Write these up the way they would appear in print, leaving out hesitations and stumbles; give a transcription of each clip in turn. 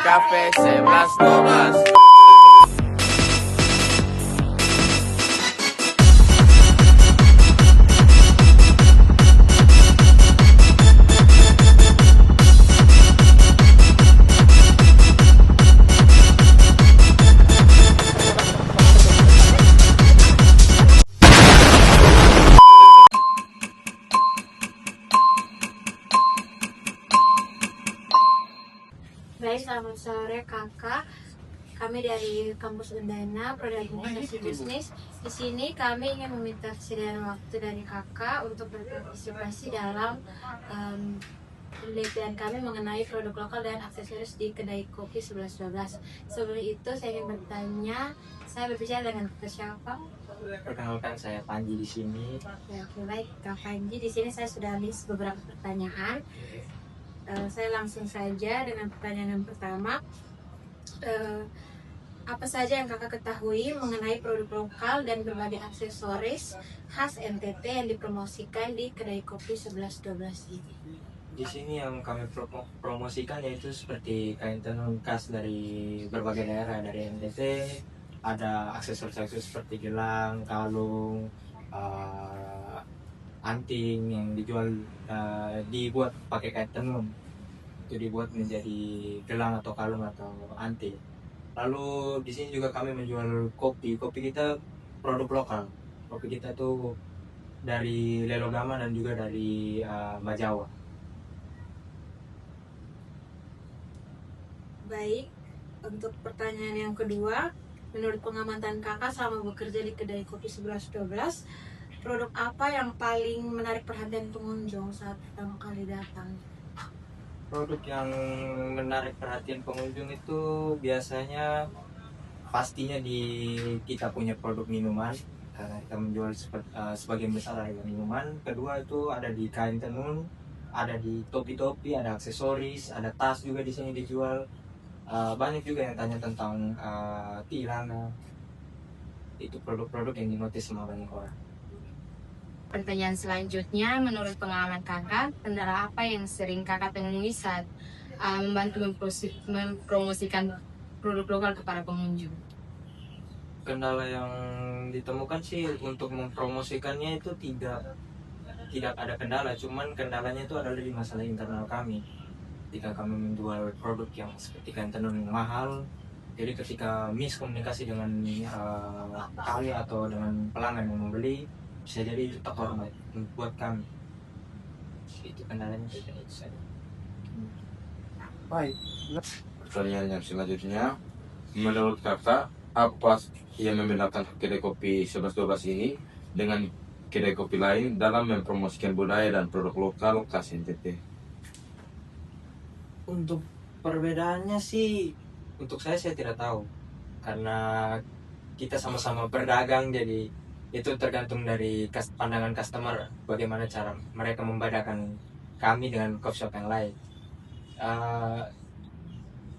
Cafe 11-12. Baik, selamat sore kakak. Kami dari kampus Undana, Prodi Administrasi Bisnis. Di sini kami ingin meminta kesediaan waktu dari kakak untuk berpartisipasi dalam penelitian kami mengenai produk lokal dan aksesoris di kedai kopi 11-12. Sebelum itu saya ingin bertanya, saya berbicara dengan kakak siapa? Perkenalkan, saya Panji di sini. Oke, baik Kak Panji. Di sini saya sudah list beberapa pertanyaan. Saya langsung saja dengan pertanyaan yang pertama. Apa saja yang kakak ketahui mengenai produk lokal dan berbagai aksesoris khas NTT yang dipromosikan di kedai kopi 11-12 ini? Di sini yang kami promosikan yaitu seperti kain tenun khas dari berbagai daerah dari NTT. Ada aksesoris-aksesoris seperti gelang, kalung, anting yang dijual dibuat pakai kain tenun. Itu dibuat menjadi gelang atau kalung atau anting. Lalu di sini juga kami menjual kopi. Kopi kita produk lokal. Kopi kita tuh dari Lelogama dan juga dari Majawa. Baik, untuk pertanyaan yang kedua, menurut pengamatan kakak selama bekerja di kedai kopi 11-12, produk apa yang paling menarik perhatian pengunjung saat pertama kali datang? Produk yang menarik perhatian pengunjung itu biasanya pastinya di kita punya produk minuman, karena kita menjual sebagian besar dari minuman. Kedua itu ada di kain tenun, ada di topi-topi, ada aksesoris, ada tas juga di sini dijual. Banyak juga yang tanya tentang tilana. Itu produk-produk yang dinotis sama banyak orang. Pertanyaan selanjutnya, menurut pengalaman kakak, kendala apa yang sering kakak temui saat membantu mempromosikan produk lokal kepada pengunjung? Kendala yang ditemukan sih untuk mempromosikannya itu tidak ada kendala, cuman kendalanya itu adalah di masalah internal kami. Ketika kami menjual produk yang seperti kain tenun yang mahal, jadi ketika miskomunikasi dengan kami atau dengan pelanggan yang membeli, bisa jadi itu tak hormat buat kami. Itu kendalanya itu saja. Baik. Pertanyaan yang selanjutnya, menurut kakak apa yang membedakan kedai kopi 11-12 ini dengan kedai kopi lain dalam mempromosikan budaya dan produk lokal khas NTT? Untuk perbedaannya sih, untuk saya tidak tahu, karena kita sama-sama berdagang, jadi itu tergantung dari pandangan customer bagaimana cara mereka membedakan kami dengan coffee shop yang lain.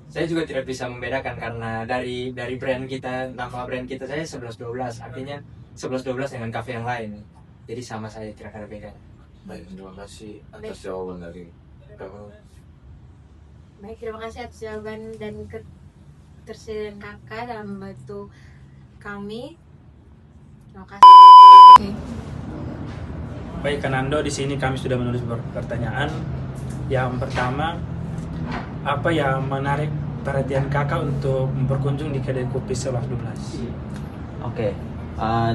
Saya juga tidak bisa membedakan karena dari brand kita, nama brand kita saya 11-12, artinya 11-12 dengan cafe yang lain, jadi sama saya tidak ada bedanya. Baik, terima kasih atas jawaban dari kamu. Baik, terima kasih atas jawaban dan ketersediaan kakak dalam membantu kami. Terima kasih. Baik, Kanando, di sini kami sudah menulis pertanyaan. Yang pertama, apa yang menarik perhatian kakak untuk berkunjung di kedai kopi 11-12? Oke,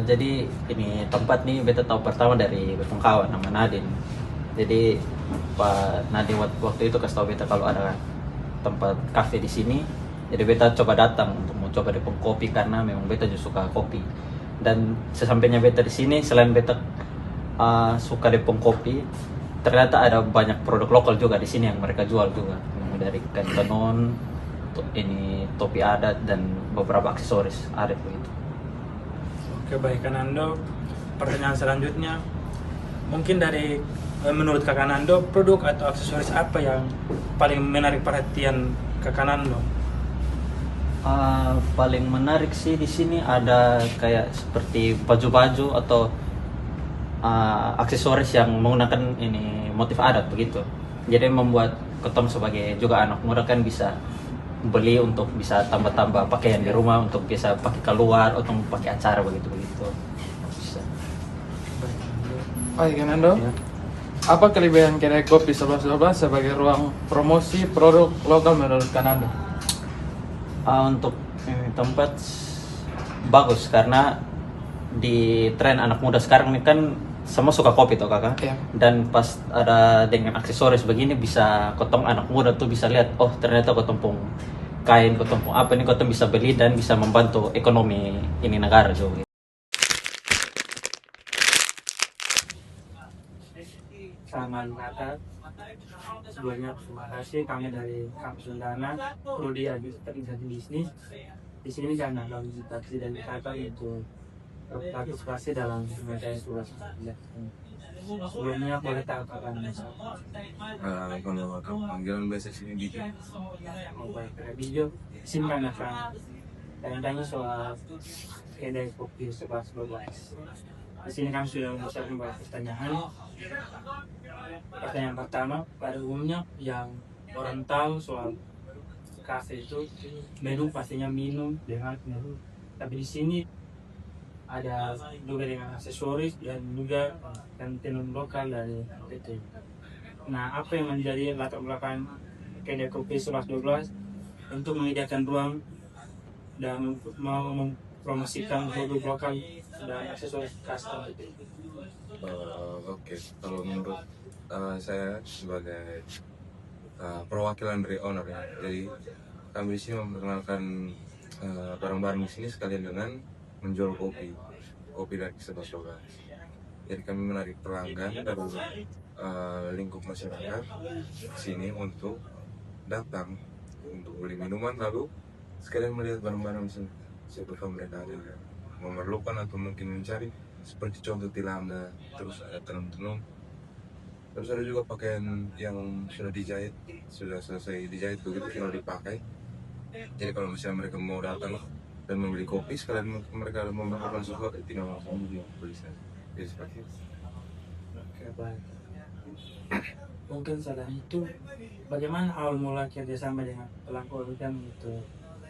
jadi ini tempat nih beta tahu pertama dari betong kawan nama Nadine. Jadi Pak Nadine waktu itu kasih tahu beta kalau ada tempat kafe di sini. Jadi beta coba datang untuk mau coba depong kopi karena memang beta juga suka kopi. Dan sesampainya beta di sini, selain beta suka depong kopi, ternyata ada banyak produk lokal juga di sini yang mereka jual juga, dari kain tenun, ini topi adat dan beberapa aksesoris adat begitu. Oke, baik Kanando. Pertanyaan selanjutnya, mungkin dari menurut Kak Nando, produk atau aksesoris apa yang paling menarik perhatian Kak Nando? Paling menarik sih di sini ada kayak seperti baju-baju atau aksesoris yang menggunakan ini motif adat begitu. Jadi membuat ketemu sebagai juga anak muda kan bisa beli untuk bisa tambah-tambah pakaian di rumah, untuk bisa pakai keluar atau pakai acara begitu-begitu. Bisa. Baik, Nando. Ya. Apa kelebihan kedai kopi 1112 sebagai ruang promosi produk lokal menurut Kanando? Untuk ini tempat bagus karena di tren anak muda sekarang ini kan semua suka kopi toh kakak. Iya. Dan pas ada dengan aksesoris begini bisa kotong anak muda tuh bisa lihat, oh ternyata kotong pung kain, kotong pung apa ini kotong bisa beli dan bisa membantu ekonomi ini negara juga. Selamat datang. Sebelumnya terima kasih kami dari Kampus Undana, Prodi Administrasi Bisnis. Di sini jangan ada visitasi dari kata untuk partisipasi dalam pemilihan tugas. Sebelumnya boleh tahu kapan Kalau panggilan biasa sini di mau baik video. Di sini kan akan tanya soal kedai kopi 1112. Di sini kami sudah menyiapkan beberapa pertanyaan. Pertanyaan pertama, pada umumnya yang orang tahu soal kafe itu menu pastinya minum dengan menu. Tapi di sini ada juga dengan aksesoris dan juga tenun lokal dari PT. Nah, apa yang menjadi latar belakang kedai kopi 1112 untuk menyediakan ruang dan mau mempromosikan produk lokal dan aksesoris custom itu? Oke, kalau menurut saya sebagai perwakilan dari owner ya, jadi kami di sini memperkenalkan barang-barang di sini sekalian dengan menjual kopi dari 1112. Jadi kami menarik pelanggan dari lingkup masyarakat sini untuk datang untuk beli minuman, lalu sekalian melihat barang-barang di sini siapakah mereka ada yang memerlukan atau mungkin mencari, seperti contoh tilanda, terus ada tenun-tenun, terus ada juga pakaian yang sudah dijahit, sudah selesai dijahit begitu tinggal dipakai. Jadi kalau misalnya mereka mau datang dan membeli kopi, sekalian mereka memerlukan sesuatu, tinggal langsung beli saja. Jadi seperti itu. Oke, baik. Mungkin selain itu, bagaimana awal mula kerjasama dengan pelaku UMKM untuk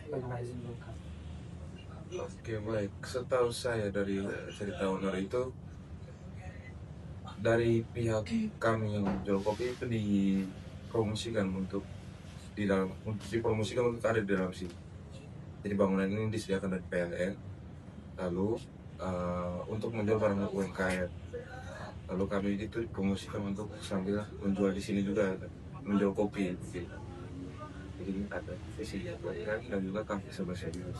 pengrajin lokal? Oke, baik. Setahu saya dari cerita owner itu, dari pihak kami yang jual kopi itu dipromosikan untuk dipromosikan untuk ada di dalam sini. Jadi bangunan ini disediakan dari PLN, lalu untuk menjual barang UMKM. Lalu kami itu dipromosikan untuk sambil menjual di sini juga, menjual kopi. Gitu. Jadi ada di sini dan juga kafe sebesar ini.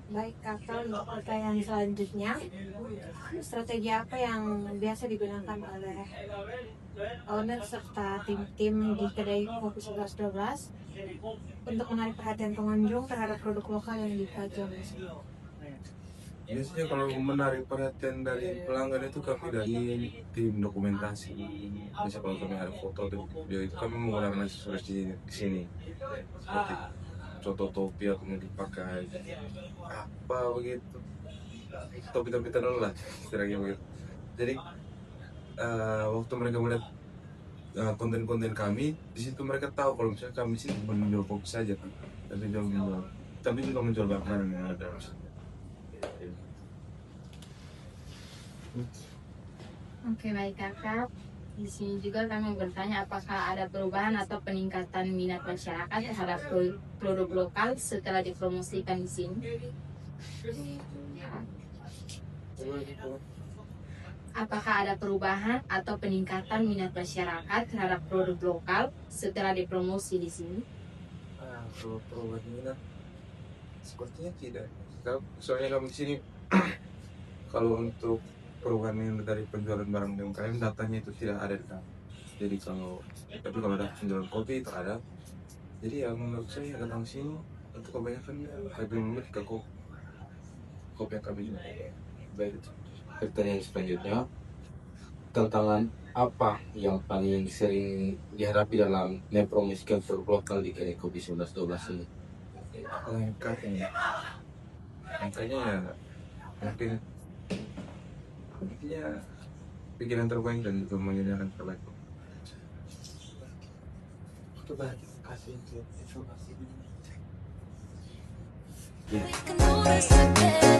Baik kakak, untuk pertanyaan selanjutnya, strategi apa yang biasa digunakan oleh owner serta tim-tim di kedai kopi 1112 untuk menarik perhatian pengunjung terhadap produk lokal yang dipajang? Biasanya kalau menarik perhatian dari pelanggan itu kami dari tim dokumentasi. Misalnya kalau kami ada foto atau video itu kami menggunakan aksesoris di sini. Seperti contoh topi atau yang dipakai apa begitu. Topi-topi tenun lah, istilahnya begitu. Jadi waktu mereka melihat konten-konten kami, di situ mereka tahu kalau misalnya kami sih bukan menjual kopi saja, tapi juga menjual barang-barang yang ada. Oke, baik kakak. Di sini juga kami bertanya apakah ada perubahan atau peningkatan minat masyarakat terhadap produk lokal setelah dipromosikan di sini. Apakah ada perubahan atau peningkatan minat masyarakat terhadap produk lokal setelah dipromosi di sini? Kalau perubahan minat, sepertinya tidak. Soalnya kami di sini kalau untuk perubahan minat dari penjualan barang UMKM, datanya itu tidak ada di kami. Jadi tapi kalau ada penjualan kopi itu ada. Jadi yang menurut saya datang sini untuk kebanyakan lebih memilih ke kopi yang kami jual. Baik itu. Pertanyaan selanjutnya, tantangan apa yang paling sering dihadapi dalam mempromosikan produk lokal di kedai kopi 1112 ini? Angkanya ya mungkin ya pikiran terbaik dan juga menyediakan terbaik. Coba kita kasih informasi. Gitu.